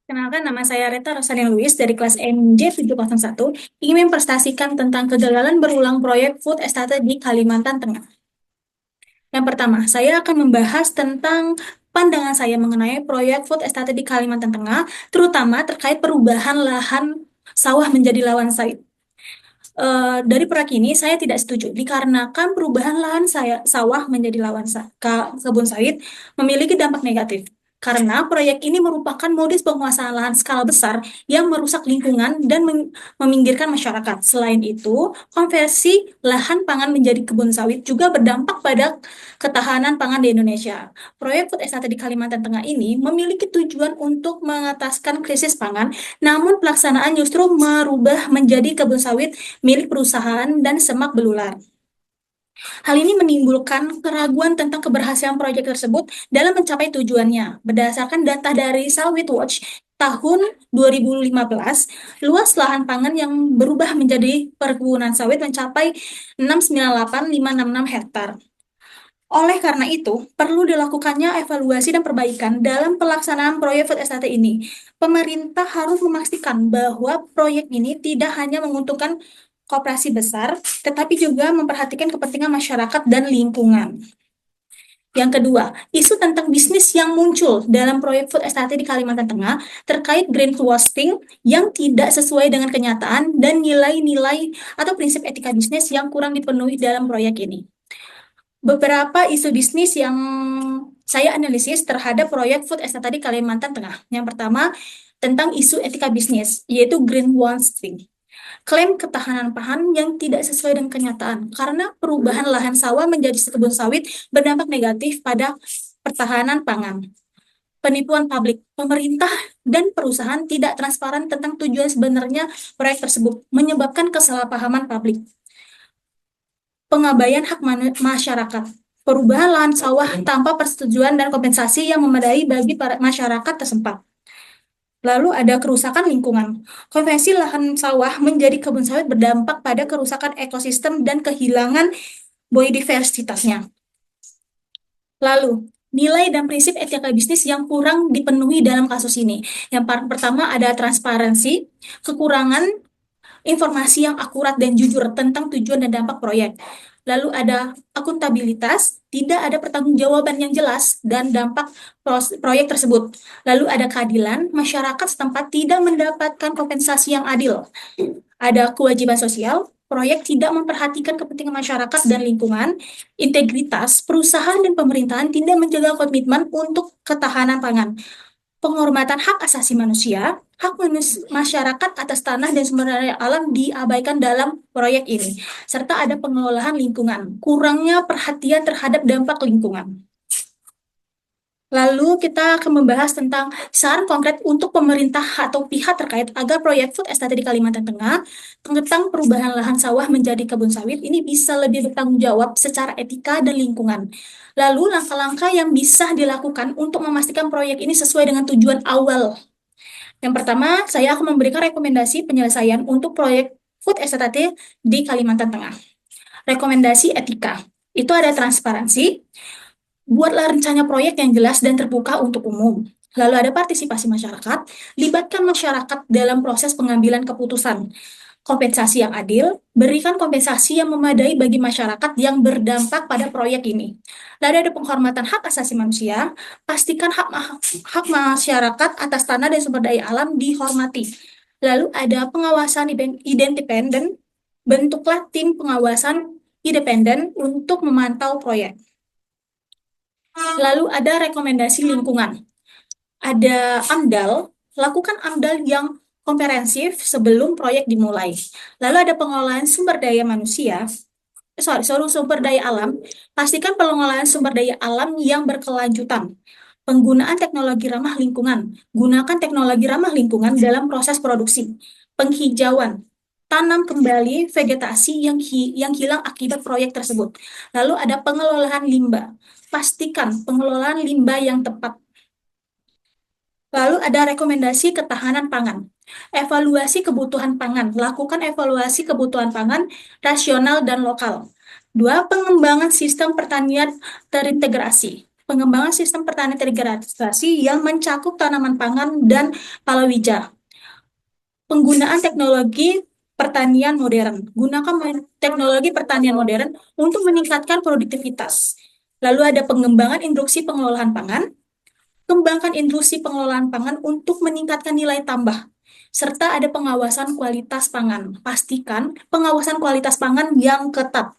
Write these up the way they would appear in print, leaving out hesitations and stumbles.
Kenalkan, nama saya Reta Rosalina Luis dari kelas MJ701, ingin mempresentasikan tentang kegagalan berulang proyek food estate di Kalimantan Tengah. Yang pertama, saya akan membahas tentang pandangan saya mengenai proyek food estate di Kalimantan Tengah, terutama terkait perubahan lahan sawah menjadi lahan sawit. Dari proyek ini saya tidak setuju dikarenakan perubahan lahan sawah menjadi kebun sawit memiliki dampak negatif. Karena proyek ini merupakan modus penguasaan lahan skala besar yang merusak lingkungan dan meminggirkan masyarakat. Selain itu, konversi lahan pangan menjadi kebun sawit juga berdampak pada ketahanan pangan di Indonesia. Proyek Food Estate di Kalimantan Tengah ini memiliki tujuan untuk mengataskan krisis pangan, namun pelaksanaan justru merubah menjadi kebun sawit milik perusahaan dan semak belukar. Hal ini menimbulkan keraguan tentang keberhasilan proyek tersebut dalam mencapai tujuannya. Berdasarkan data dari Sawit Watch tahun 2015, luas lahan pangan yang berubah menjadi perkebunan sawit mencapai 698.566 hektar. Oleh karena itu, perlu dilakukannya evaluasi dan perbaikan dalam pelaksanaan proyek food estate ini. Pemerintah harus memastikan bahwa proyek ini tidak hanya menguntungkan koperasi besar, tetapi juga memperhatikan kepentingan masyarakat dan lingkungan. Yang kedua, isu tentang bisnis yang muncul dalam proyek food estate di Kalimantan Tengah terkait greenwashing yang tidak sesuai dengan kenyataan dan nilai-nilai atau prinsip etika bisnis yang kurang dipenuhi dalam proyek ini. Beberapa isu bisnis yang saya analisis terhadap proyek food estate di Kalimantan Tengah. Yang pertama, tentang isu etika bisnis, yaitu greenwashing. Klaim ketahanan pangan yang tidak sesuai dengan kenyataan, karena perubahan lahan sawah menjadi kebun sawit berdampak negatif pada pertahanan pangan. Penipuan publik, pemerintah dan perusahaan tidak transparan tentang tujuan sebenarnya proyek tersebut, menyebabkan kesalahpahaman publik. Pengabaian hak masyarakat, perubahan lahan sawah tanpa persetujuan dan kompensasi yang memadai bagi para masyarakat tersempat. Lalu ada kerusakan lingkungan. Konversi lahan sawah menjadi kebun sawit berdampak pada kerusakan ekosistem dan kehilangan biodiversitasnya. Lalu, nilai dan prinsip etika bisnis yang kurang dipenuhi dalam kasus ini. Yang pertama ada transparansi, kekurangan informasi yang akurat dan jujur tentang tujuan dan dampak proyek. Lalu ada akuntabilitas, tidak ada pertanggungjawaban yang jelas dan dampak proyek tersebut. Lalu ada keadilan, masyarakat setempat tidak mendapatkan kompensasi yang adil. Ada kewajiban sosial, proyek tidak memperhatikan kepentingan masyarakat dan lingkungan. Integritas, perusahaan dan pemerintahan tidak menjaga komitmen untuk ketahanan pangan. Penghormatan hak asasi manusia, masyarakat atas tanah dan sumber daya alam diabaikan dalam proyek ini, serta ada pengelolaan lingkungan, kurangnya perhatian terhadap dampak lingkungan. Lalu kita akan membahas tentang saran konkret untuk pemerintah atau pihak terkait agar proyek food estate di Kalimantan Tengah tentang perubahan lahan sawah menjadi kebun sawit ini bisa lebih bertanggung jawab secara etika dan lingkungan. Lalu langkah-langkah yang bisa dilakukan untuk memastikan proyek ini sesuai dengan tujuan awal. Yang pertama, saya akan memberikan rekomendasi penyelesaian untuk proyek food estate di Kalimantan Tengah. Rekomendasi etika, itu ada transparansi, buatlah rencana proyek yang jelas dan terbuka untuk umum. Lalu ada partisipasi masyarakat, libatkan masyarakat dalam proses pengambilan keputusan. Kompensasi yang adil, berikan kompensasi yang memadai bagi masyarakat yang berdampak pada proyek ini. Lalu ada penghormatan hak asasi manusia, pastikan hak masyarakat atas tanah dan sumber daya alam dihormati. Lalu ada pengawasan independen, bentuklah tim pengawasan independen untuk memantau proyek. Lalu ada rekomendasi lingkungan. Ada AMDAL, lakukan AMDAL yang komprehensif sebelum proyek dimulai. Lalu ada pengelolaan sumber daya manusia, sumber daya alam, pastikan pengelolaan sumber daya alam yang berkelanjutan. Penggunaan teknologi ramah lingkungan, gunakan teknologi ramah lingkungan dalam proses produksi. Penghijauan, tanam kembali vegetasi yang hilang akibat proyek tersebut. Lalu ada pengelolaan limbah, pastikan pengelolaan limbah yang tepat. Lalu ada rekomendasi ketahanan pangan. Evaluasi kebutuhan pangan. Lakukan evaluasi kebutuhan pangan rasional dan lokal. Dua, pengembangan sistem pertanian terintegrasi. pengembangan sistem pertanian terintegrasi yang mencakup tanaman pangan dan palawija. Penggunaan teknologi pertanian modern. Gunakan teknologi pertanian modern untuk meningkatkan produktivitas. Lalu ada pengembangan industri pengelolaan pangan. Kembangkan industri pengelolaan pangan untuk meningkatkan nilai tambah, serta ada pengawasan kualitas pangan. Pastikan pengawasan kualitas pangan yang ketat.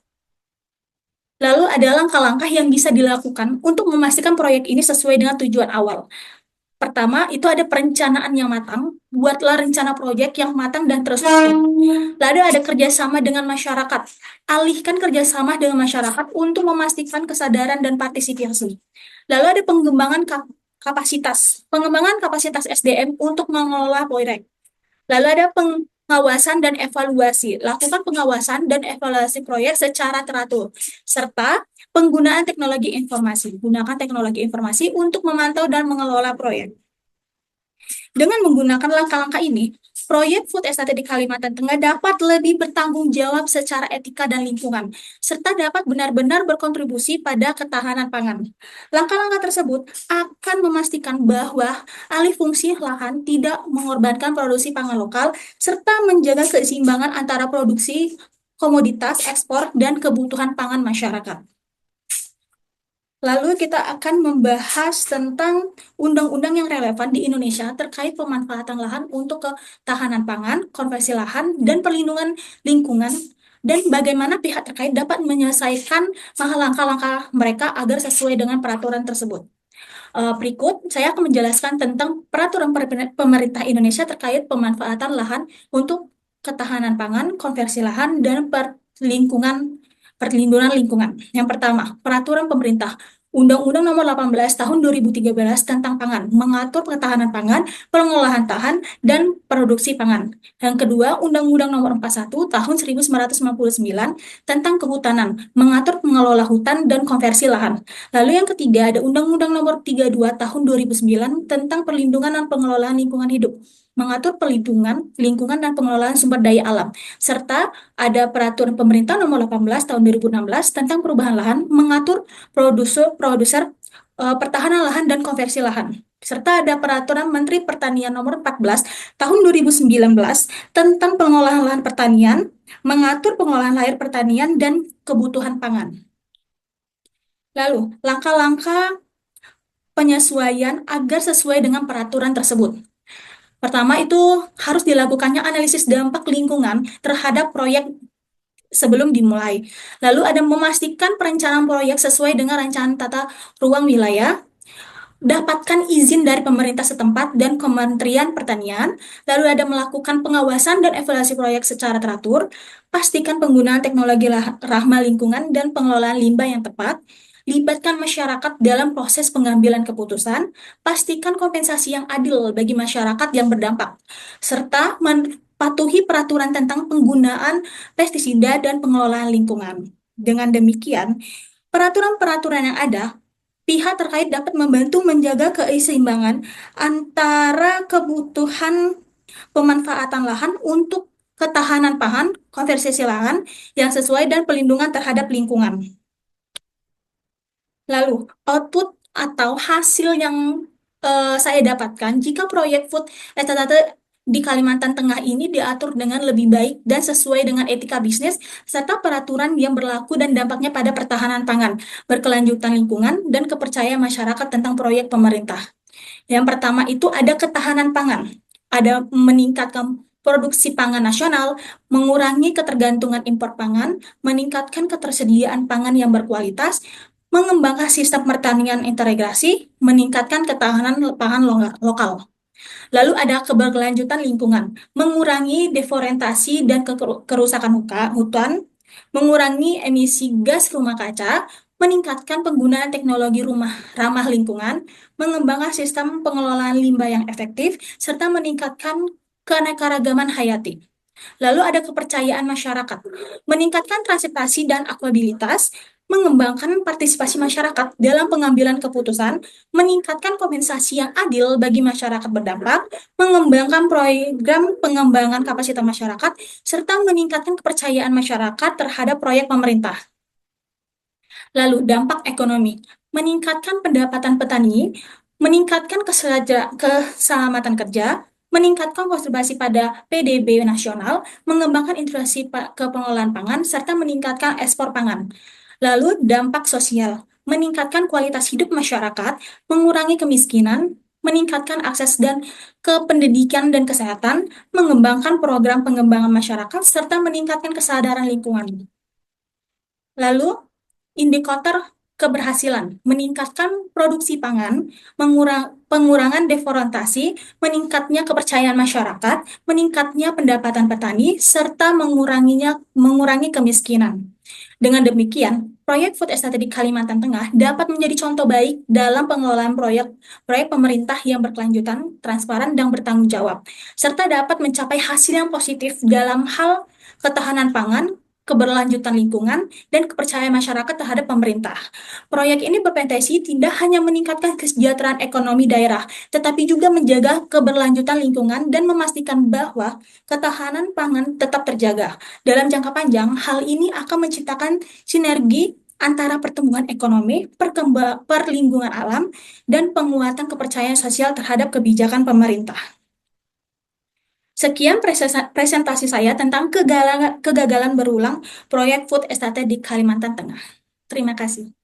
Lalu ada langkah-langkah yang bisa dilakukan untuk memastikan proyek ini sesuai dengan tujuan awal. Pertama, itu ada perencanaan yang matang. Buatlah rencana proyek yang matang dan terstruktur. Lalu ada kerjasama dengan masyarakat. Alihkan kerjasama dengan masyarakat untuk memastikan kesadaran dan partisipasi. Lalu ada pengembangan kapasitas. Pengembangan kapasitas SDM untuk mengelola proyek. Lalu ada pengawasan dan evaluasi. Lakukan pengawasan dan evaluasi proyek secara teratur. Serta penggunaan teknologi informasi. Gunakan teknologi informasi untuk memantau dan mengelola proyek. Dengan menggunakan langkah-langkah ini, proyek food estate di Kalimantan Tengah dapat lebih bertanggung jawab secara etika dan lingkungan, serta dapat benar-benar berkontribusi pada ketahanan pangan. Langkah-langkah tersebut akan memastikan bahwa alih fungsi lahan tidak mengorbankan produksi pangan lokal, serta menjaga keseimbangan antara produksi komoditas, ekspor, dan kebutuhan pangan masyarakat. Lalu kita akan membahas tentang undang-undang yang relevan di Indonesia terkait pemanfaatan lahan untuk ketahanan pangan, konversi lahan, dan perlindungan lingkungan, dan bagaimana pihak terkait dapat menyelesaikan langkah-langkah mereka agar sesuai dengan peraturan tersebut. Berikut, saya akan menjelaskan tentang peraturan pemerintah Indonesia terkait pemanfaatan lahan untuk ketahanan pangan, konversi lahan, dan perlindungan lingkungan. Yang pertama, peraturan pemerintah Undang-Undang Nomor 18 Tahun 2013 tentang pangan mengatur ketahanan pangan, pengolahan tahan, dan produksi pangan. Yang kedua, Undang-Undang Nomor 41 Tahun 1959 tentang kehutanan mengatur pengelola hutan dan konversi lahan. Lalu yang ketiga ada Undang-Undang Nomor 32 Tahun 2009 tentang perlindungan dan pengelolaan lingkungan hidup mengatur perlindungan lingkungan dan pengelolaan sumber daya alam, serta ada peraturan pemerintah nomor 18 tahun 2016 tentang perubahan lahan mengatur produser pertahanan lahan dan konversi lahan. Serta ada peraturan Menteri Pertanian nomor 14 tahun 2019 tentang pengolahan lahan pertanian, mengatur pengolahan air pertanian dan kebutuhan pangan. Lalu, langkah-langkah penyesuaian agar sesuai dengan peraturan tersebut. Pertama itu harus dilakukannya analisis dampak lingkungan terhadap proyek sebelum dimulai. Lalu ada memastikan perencanaan proyek sesuai dengan rancangan tata ruang wilayah, dapatkan izin dari pemerintah setempat dan Kementerian Pertanian, lalu ada melakukan pengawasan dan evaluasi proyek secara teratur, pastikan penggunaan teknologi ramah lingkungan dan pengelolaan limbah yang tepat, libatkan masyarakat dalam proses pengambilan keputusan, pastikan kompensasi yang adil bagi masyarakat yang berdampak, serta patuhi peraturan tentang penggunaan pestisida dan pengelolaan lingkungan. Dengan demikian, peraturan-peraturan yang ada, pihak terkait dapat membantu menjaga keseimbangan antara kebutuhan pemanfaatan lahan untuk ketahanan pangan, konversi lahan yang sesuai dan pelindungan terhadap lingkungan. Lalu, output atau hasil yang saya dapatkan jika proyek food estate di Kalimantan Tengah ini diatur dengan lebih baik dan sesuai dengan etika bisnis serta peraturan yang berlaku dan dampaknya pada pertahanan pangan, berkelanjutan lingkungan, dan kepercayaan masyarakat tentang proyek pemerintah. Yang pertama itu ada ketahanan pangan, ada meningkatkan produksi pangan nasional, mengurangi ketergantungan impor pangan, meningkatkan ketersediaan pangan yang berkualitas, mengembangkan sistem pertanian integrasi, meningkatkan ketahanan pangan lokal. Lalu ada keberlanjutan lingkungan, mengurangi deforestasi dan kerusakan hutan, mengurangi emisi gas rumah kaca, meningkatkan penggunaan teknologi ramah lingkungan, mengembangkan sistem pengelolaan limbah yang efektif, serta meningkatkan keanekaragaman hayati. Lalu ada kepercayaan masyarakat, meningkatkan transparansi dan akuntabilitas, mengembangkan partisipasi masyarakat dalam pengambilan keputusan, meningkatkan kompensasi yang adil bagi masyarakat berdampak, mengembangkan program pengembangan kapasitas masyarakat, serta meningkatkan kepercayaan masyarakat terhadap proyek pemerintah. Lalu, dampak ekonomi. meningkatkan pendapatan petani, meningkatkan keselamatan kerja, meningkatkan konservasi pada PDB nasional, mengembangkan integrasi kepengelolaan pangan, serta meningkatkan ekspor pangan. Lalu dampak sosial, meningkatkan kualitas hidup masyarakat, mengurangi kemiskinan, meningkatkan akses ke pendidikan dan kesehatan, mengembangkan program pengembangan masyarakat, serta meningkatkan kesadaran lingkungan. Lalu, indikator keberhasilan, meningkatkan produksi pangan, pengurangan deforestasi, meningkatnya kepercayaan masyarakat, meningkatnya pendapatan petani, serta mengurangi kemiskinan. Dengan demikian, proyek Food Estate di Kalimantan Tengah dapat menjadi contoh baik dalam pengelolaan proyek pemerintah yang berkelanjutan, transparan, dan bertanggung jawab, serta dapat mencapai hasil yang positif dalam hal ketahanan pangan, keberlanjutan lingkungan, dan kepercayaan masyarakat terhadap pemerintah. Proyek ini berpotensi tidak hanya meningkatkan kesejahteraan ekonomi daerah, tetapi juga menjaga keberlanjutan lingkungan dan memastikan bahwa ketahanan pangan tetap terjaga. Dalam jangka panjang, hal ini akan menciptakan sinergi antara pertumbuhan ekonomi, perlindungan alam, dan penguatan kepercayaan sosial terhadap kebijakan pemerintah. Sekian presentasi saya tentang kegagalan berulang proyek Food Estate di Kalimantan Tengah. Terima kasih.